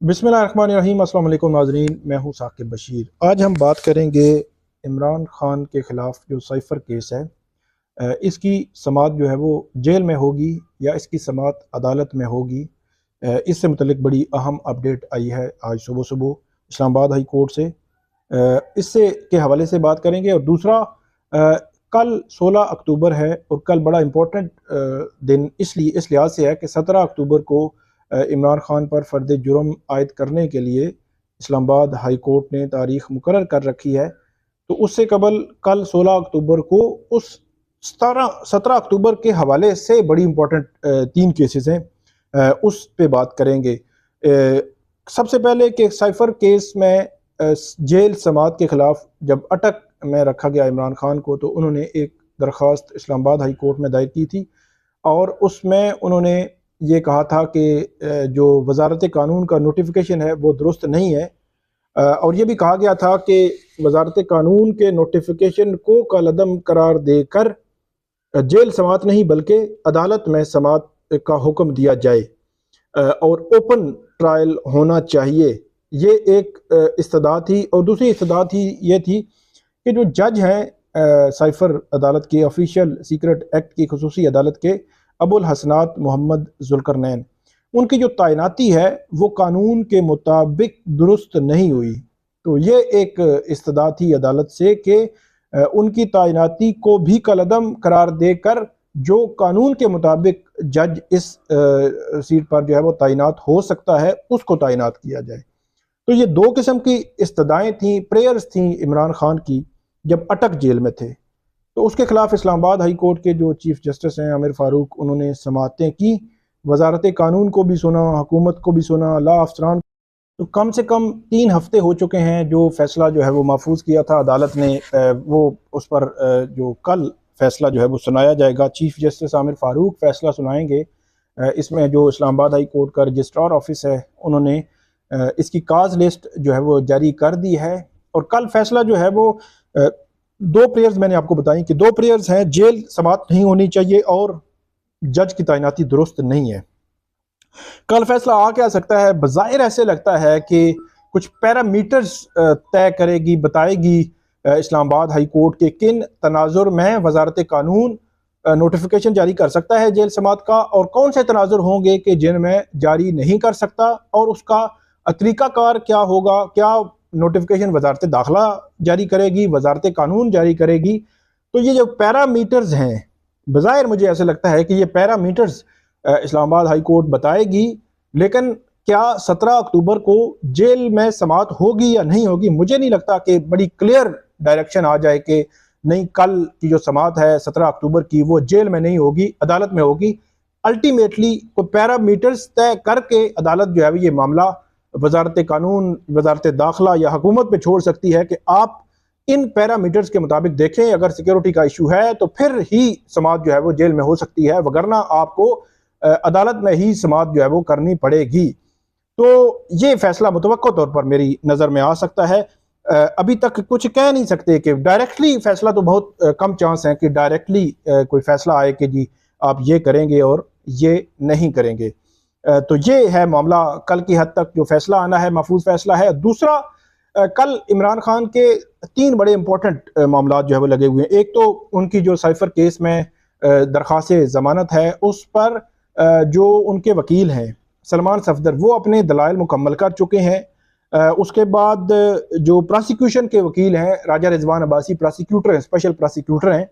बिस्मिल्लाहिर्रहमानिर्रहीम। अस्सलाम वालेकुम नाज़रीन, मैं हूं साकिब बशीर। आज हम बात करेंगे इमरान खान के ख़िलाफ़ जो साइफ़र केस है, इसकी समाअत जो है वो जेल में होगी या इसकी समाअत अदालत में होगी। इससे मुतल्लिक बड़ी अहम अपडेट आई है आज सुबह सुबह इस्लामाबाद हाई कोर्ट से। इससे के हवाले से बात करेंगे। और दूसरा, कल 16 अक्टूबर है और कल बड़ा इम्पोर्टेंट दिन इसलिए इस लिहाज से है कि 17 अक्टूबर को इमरान खान पर फ़र्द जुर्म आयद करने के लिए इस्लामाबाद हाई कोर्ट ने तारीख़ मुकर्रर कर रखी है। तो उससे कबल कल 16 अक्टूबर को उस 17 अक्टूबर के हवाले से बड़ी इम्पोर्टेंट 3 केसेस हैं, उस पे बात करेंगे। सबसे पहले कि साइफ़र केस में जेल समाअत के ख़िलाफ़ जब अटक में रखा गया इमरान खान को, तो उन्होंने एक दरख्वास्त इस्लामाबाद हाई कोर्ट में दायर की थी और उसमें उन्होंने ये कहा था कि जो वज़ारत कानून का नोटिफिकेशन है वो दुरुस्त नहीं है। और ये भी कहा गया था कि वज़ारत कानून के नोटिफिकेशन को कलअदम करार देकर जेल समाअत नहीं बल्कि अदालत में समाअत का हुक्म दिया जाए और ओपन ट्रायल होना चाहिए। ये एक इस्तदा थी। और दूसरी इस्तदा थी ये थी कि जो जज हैं साइफ़र अदालत के, ऑफिशियल सीक्रेट एक्ट की खसूसी अदालत के, अबुल हसनात मोहम्मद जुल्करनैन, उनकी जो तैनाती है वो कानून के मुताबिक दुरुस्त नहीं हुई। तो ये एक इस्तदा थी अदालत से कि उनकी तैनाती को भी कलअदम करार देकर जो कानून के मुताबिक जज इस सीट पर जो है वो तैनात हो सकता है उसको तैनात किया जाए। तो ये दो किस्म की इस्तदाएँ थी, प्रेयर्स थी इमरान खान की जब अटक जेल में थे। तो उसके खिलाफ इस्लामाबाद हाई कोर्ट के जो चीफ जस्टिस हैं आमिर फारूक, उन्होंने समाअतें की, वजारत कानून को भी सुना, हुकूमत को भी सुना, लॉ अफसरान। तो कम से कम 3 हफ्ते हो चुके हैं जो फैसला जो है वो महफूज किया था अदालत ने, वो उस पर जो कल फैसला जो है वो सुनाया जाएगा। चीफ जस्टिस आमिर फारूक फैसला सुनाएंगे। इसमें जो इस्लामाबाद हाई कोर्ट का रजिस्ट्रार ऑफिस है उन्होंने इसकी काज लिस्ट जो है वो जारी कर दी है। और कल फैसला जो है वो 2 प्रेयर्स मैंने आपको बताई कि 2 प्रेयर्स हैं, जेल समाअत नहीं होनी चाहिए और जज की तैनाती दुरुस्त नहीं है। कल फैसला आ क्या सकता है? बज़ाहिर ऐसे लगता है कि कुछ पैरामीटर्स तय करेगी, बताएगी इस्लामाबाद हाई कोर्ट के किन तनाजुर में वजारत कानून नोटिफिकेशन जारी कर सकता है जेल समाअत का, और कौन से तनाजुर होंगे कि जिनमें जारी नहीं कर सकता, और उसका तरीक़ाकार क्या होगा। क्या नोटिफिकेशन वजारत दाखिला जारी करेगी, वजारत कानून जारी करेगी? तो ये जो पैरामीटर्स हैं, बज़ाहिर मुझे ऐसे लगता है कि ये पैरामीटर्स इस्लामाबाद हाई कोर्ट बताएगी। लेकिन क्या 17 अक्टूबर को जेल में समाअत होगी या नहीं होगी? मुझे नहीं लगता कि बड़ी क्लियर डायरेक्शन आ जाए कि नहीं, कल की जो समाअत है 17 अक्टूबर की वो जेल में नहीं होगी, अदालत में होगी। अल्टीमेटली कोई पैरामीटर्स तय करके अदालत जो है ये मामला वजारत कानून, वजारत दाखिला या हुकूमत पे छोड़ सकती है कि आप इन पैरामीटर्स के मुताबिक देखें। अगर सिक्योरिटी का इशू है तो फिर ही समाअत जो है वो जेल में हो सकती है, वगरना आपको अदालत में ही समाअत जो है वो करनी पड़ेगी। तो ये फैसला मुतवक्को तौर पर मेरी नज़र में आ सकता है। अभी तक कुछ कह नहीं सकते कि डायरेक्टली फैसला, तो बहुत कम चांस है कि डायरेक्टली कोई फैसला आए कि जी आप ये करेंगे और ये नहीं करेंगे। तो ये है मामला। कल की हद तक जो फैसला आना है महफूज फैसला है। दूसरा, कल इमरान खान के 3 बड़े इंपॉर्टेंट मामला जो है वो लगे हुए हैं। एक तो उनकी जो साइफर केस में दरख्वास्त ज़मानत है उस पर जो उनके वकील हैं सलमान सफदर, वो अपने दलाइल मुकम्मल कर चुके हैं। उसके बाद जो प्रोसिक्यूशन के वकील हैं राजा रिजवान अब्बासी, प्रोसिक्यूटर हैं, स्पेशल प्रोसिक्यूटर हैं,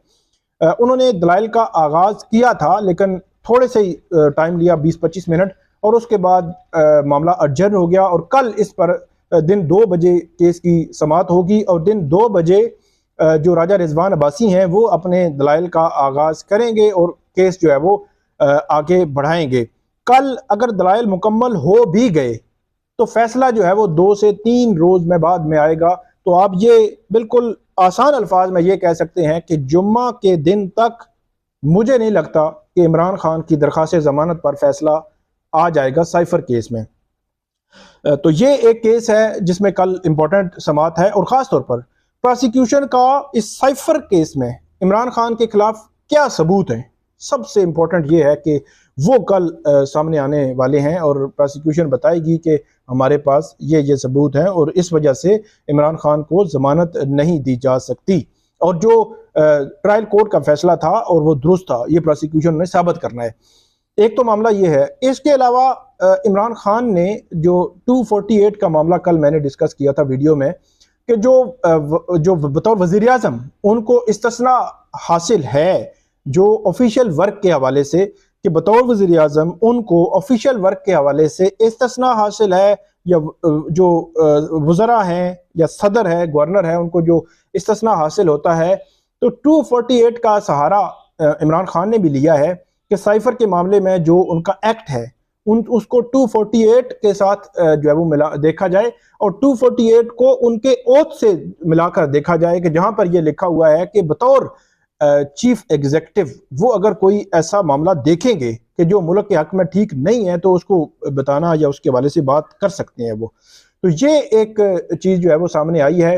उन्होंने दलाइल का आगाज़ किया था लेकिन थोड़े से ही टाइम लिया, 20-25 मिनट, और उसके बाद मामला अडजर्न हो गया। और कल इस पर दिन 2 बजे केस की समाअत होगी और दिन 2 बजे जो राजा रिजवान अब्बासी हैं वो अपने दलाइल का आगाज़ करेंगे और केस जो है वो आगे बढ़ाएंगे। कल अगर दलाइल मुकम्मल हो भी गए तो फैसला जो है वो 2 से 3 रोज में बाद में आएगा। तो आप ये बिल्कुल आसान अल्फाज में ये कह सकते हैं कि जुम्मा के दिन तक मुझे नहीं लगता कि इमरान खान की दरख्वास्त ज़मानत पर फैसला आ जाएगा साइफर केस में। तो ये एक केस है जिसमें कल इंपॉर्टेंट समाअत है। और ख़ास तौर पर प्रोसिक्यूशन का इस साइफर केस में इमरान खान के खिलाफ क्या सबूत हैं, सबसे इंपॉर्टेंट ये है कि वो कल सामने आने वाले हैं और प्रोसिक्यूशन बताएगी कि हमारे पास ये सबूत हैं और इस वजह से इमरान खान को ज़मानत नहीं दी जा सकती। और जो ट्रायल कोर्ट का फैसला था और वो दुरुस्त था, ये प्रोसिक्यूशन ने साबित करना है। एक तो मामला ये है। इसके अलावा इमरान खान ने जो 248 का मामला कल मैंने डिस्कस किया था वीडियो में, कि जो बतौर वज़ीर आज़म उनको इस्तिस्ना हासिल है, जो ऑफिशियल वर्क के हवाले से, कि बतौर वज़ीर आज़म उनको ऑफिशियल वर्क के हवाले से इस्तिस्ना हासिल है, या जो वज़रा हैं या सदर है, गवर्नर है, उनको जो इस्तिस्ना हासिल होता है, तो 248 का सहारा इमरान खान ने भी लिया है कि साइफर के मामले में जो उनका एक्ट है उसको 248 के साथ जो है वो मिला देखा जाए, और 248 को उनके ओथ से मिलाकर देखा जाए कि जहां पर ये लिखा हुआ है कि बतौर चीफ एग्जीक्यूटिव वो अगर कोई ऐसा मामला देखेंगे कि जो मुल्क के हक में ठीक नहीं है तो उसको बताना या उसके हवाले से बात कर सकते हैं वो। तो ये एक चीज़ जो है वो सामने आई है।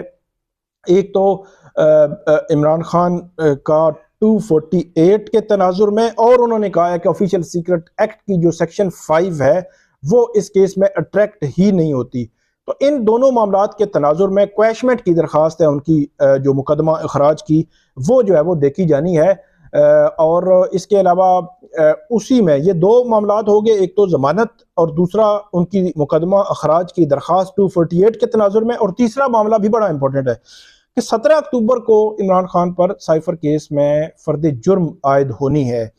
एक तो इमरान खान का 248 के तनाजुर में, और उन्होंने कहा है कि ऑफिशियल सीक्रेट एक्ट की जो सेक्शन 5 है वो इस केस में अट्रैक्ट ही नहीं होती। तो इन दोनों मामलात के तनाजुर में क्वैशमेंट की दरख्वास्त है उनकी, जो मुकदमा अखराज की, वो जो है वो देखी जानी है। और इसके अलावा उसी में ये दो मामलात हो गए, एक तो ज़मानत और दूसरा उनकी मुकदमा अखराज की दरख्वास्त 248 के तनाजुर में। और तीसरा मामला भी बड़ा इंपॉर्टेंट है कि 17 अक्टूबर को इमरान खान पर साइफर केस में फ़र्द जुर्म आयद होनी है।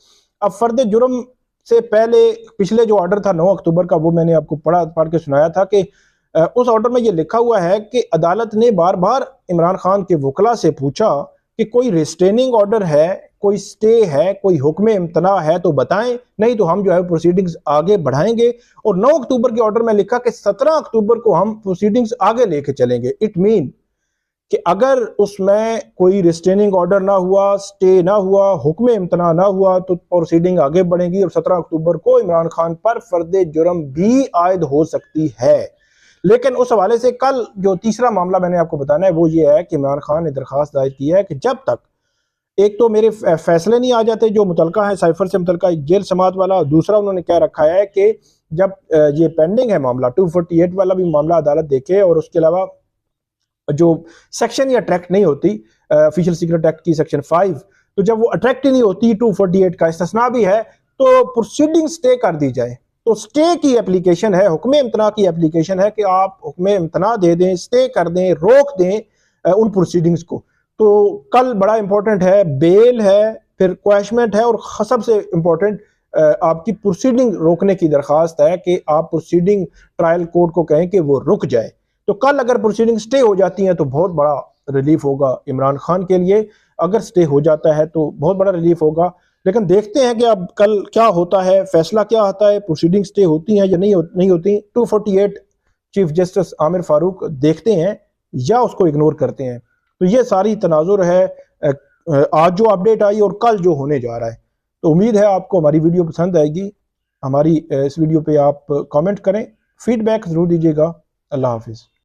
अब फ़र्द जुर्म से पहले पिछले जो ऑर्डर था 9 अक्टूबर का, वो मैंने आपको पढ़ के सुनाया था कि उस ऑर्डर में ये लिखा हुआ है कि अदालत ने बार बार इमरान खान के वकला से पूछा कि कोई रिस्ट्रेनिंग ऑर्डर है, कोई स्टे है, कोई हुक्म इम्तना है तो बताएं, नहीं तो हम जो है प्रोसीडिंग्स आगे बढ़ाएंगे। और 9 अक्टूबर के ऑर्डर में लिखा कि 17 अक्टूबर को हम प्रोसीडिंग्स आगे लेके चलेंगे। इट मीन कि अगर उसमें कोई रिस्ट्रेनिंग ऑर्डर ना हुआ, स्टे ना हुआ, हुक्म इम्तना ना हुआ तो प्रोसीडिंग आगे बढ़ेगी और 17 अक्टूबर को इमरान खान पर फर्द जुर्म भी आयद हो सकती है। लेकिन उस हवाले से कल जो तीसरा मामला मैंने आपको बताना है वो ये है कि इमरान खान ने दरख्वास्त दायर की है कि जब तक एक तो मेरे फैसले नहीं आ जाते जो मुतलका है साइफर से मुतलका जेल समात वाला, दूसरा उन्होंने क्या रखा है कि जब ये पेंडिंग है मामला 248 वाला भी मामला अदालत देखे, और उसके अलावा जो सेक्शन या अट्रैक्ट नहीं होती ऑफिशियल सीक्रेट एक्ट की सेक्शन 5, तो जब वो अट्रैक्ट ही नहीं होती 248 का इस्तिस्ना भी है तो प्रोसीडिंग स्टे कर दी जाए। तो स्टे की एप्लीकेशन है, हुक्म इम्तना की एप्लीकेशन है कि आप हुक्म इम्तना दे दें, स्टे कर दें, रोक दें उन प्रोसीडिंग्स को। तो कल बड़ा इंपॉर्टेंट है, बेल है, फिर क्वैशमेंट है, और सबसे इंपॉर्टेंट आपकी प्रोसीडिंग रोकने की दरख्वास्त है कि आप प्रोसीडिंग ट्रायल कोर्ट को कहें कि वो रुक जाए। तो कल अगर प्रोसीडिंग स्टे हो जाती हैं तो बहुत बड़ा रिलीफ होगा इमरान खान के लिए। अगर स्टे हो जाता है तो बहुत बड़ा रिलीफ होगा। लेकिन देखते हैं कि अब कल क्या होता है, फैसला क्या आता है, प्रोसीडिंग स्टे होती हैं या नहीं होती। 248 चीफ जस्टिस आमिर फारूक देखते हैं या उसको इग्नोर करते हैं। तो ये सारी तनाजुर है आज जो अपडेट आई और कल जो होने जा रहा है। तो उम्मीद है आपको हमारी वीडियो पसंद आएगी। हमारी इस वीडियो पे आप कमेंट करें, फीडबैक ज़रूर दीजिएगा। अल्लाह हाफिज़।